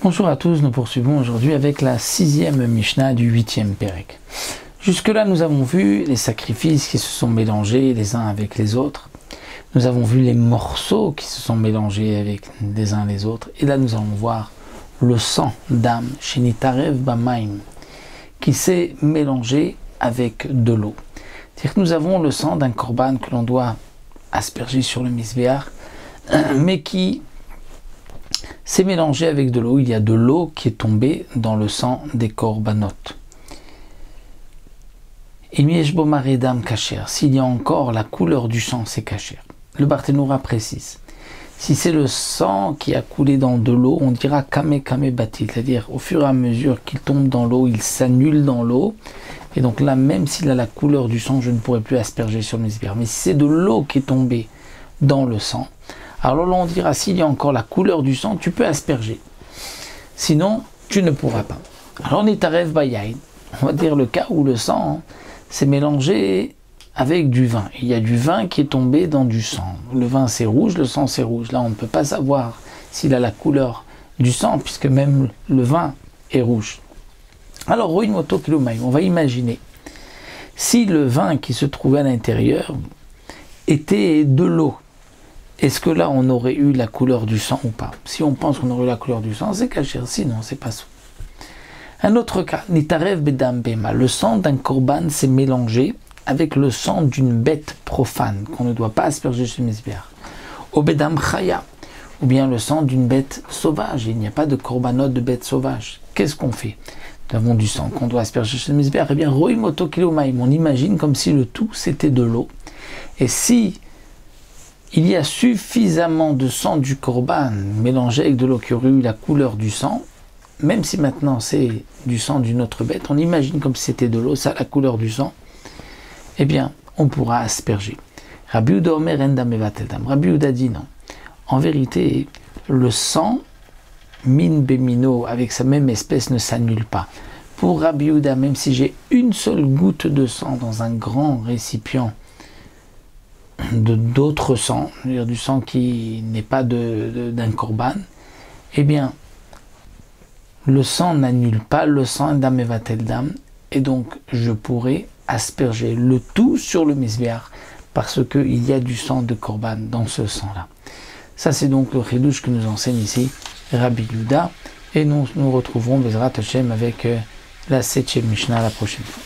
Bonjour à tous, nous poursuivons aujourd'hui avec la 6e Mishnah du 8e Pérec. Jusque-là, nous avons vu les sacrifices qui se sont mélangés les uns avec les autres. Nous avons vu les morceaux qui se sont mélangés avec les uns les autres. Et là, nous allons voir le sang d'âme, Shenitarev Bamaim, qui s'est mélangé avec de l'eau. C'est-à-dire que nous avons le sang d'un korban que l'on doit asperger sur le misbéach, mais qui s'est mélangé avec de l'eau. Il y a de l'eau qui est tombée dans le sang des korbanot. S'il y a encore la couleur du sang, c'est kasher. Le Barthénoura précise. Si c'est le sang qui a coulé dans de l'eau, on dira kame kame batil, c'est-à-dire au fur et à mesure qu'il tombe dans l'eau, il s'annule dans l'eau. Et donc là, même s'il a la couleur du sang, je ne pourrai plus asperger sur mes sbires. Mais si c'est de l'eau qui est tombée dans le sang, alors là on dira s'il y a encore la couleur du sang, tu peux asperger. Sinon, tu ne pourras pas. Alors nitarev bayain, on va dire le cas où le sang s'est mélangé avec du vin. Il y a du vin qui est tombé dans du sang. Le vin c'est rouge, le sang c'est rouge. Là on ne peut pas savoir s'il a la couleur du sang, puisque même le vin est rouge. Alors on va imaginer si le vin qui se trouvait à l'intérieur était de l'eau. Est-ce que là, on aurait eu la couleur du sang ou pas? Si on pense qu'on aurait eu la couleur du sang, c'est kasher. Sinon, c'est pas ça. Un autre cas, nitarev bedam bema. Le sang d'un korban s'est mélangé avec le sang d'une bête profane qu'on ne doit pas asperger sur le misbéach. Au bedam chaya, ou bien le sang d'une bête sauvage. Il n'y a pas de korbanot de bête sauvage. Qu'est-ce qu'on fait? Nous avons du sang qu'on doit asperger sur le misbéach. Eh bien, roimoto kilomaim. On imagine comme si le tout c'était de l'eau. Et si il y a suffisamment de sang du korban mélangé avec de l'eau qui aurait eu la couleur du sang, même si maintenant c'est du sang d'une autre bête, on imagine comme si c'était de l'eau, ça a la couleur du sang, eh bien, on pourra asperger. Rabbi Yehuda Omer enda mevatel dam. Rabbi Yehuda dit non. En vérité, le sang, min bemino, avec sa même espèce, ne s'annule pas. Pour Rabbi Yehuda, même si j'ai une seule goutte de sang dans un grand récipient, d'autres sang, c'est-à-dire du sang qui n'est pas d'un korban, eh bien, le sang n'annule pas le sang d'am et vatel dam, et donc je pourrais asperger le tout sur le misbéach, parce qu'il y a du sang de korban dans ce sang-là. Ça, c'est donc le chidouche que nous enseigne ici Rabbi Yehuda, et nous nous retrouverons Bezrat Hashem avec la 7e Mishnah la prochaine fois.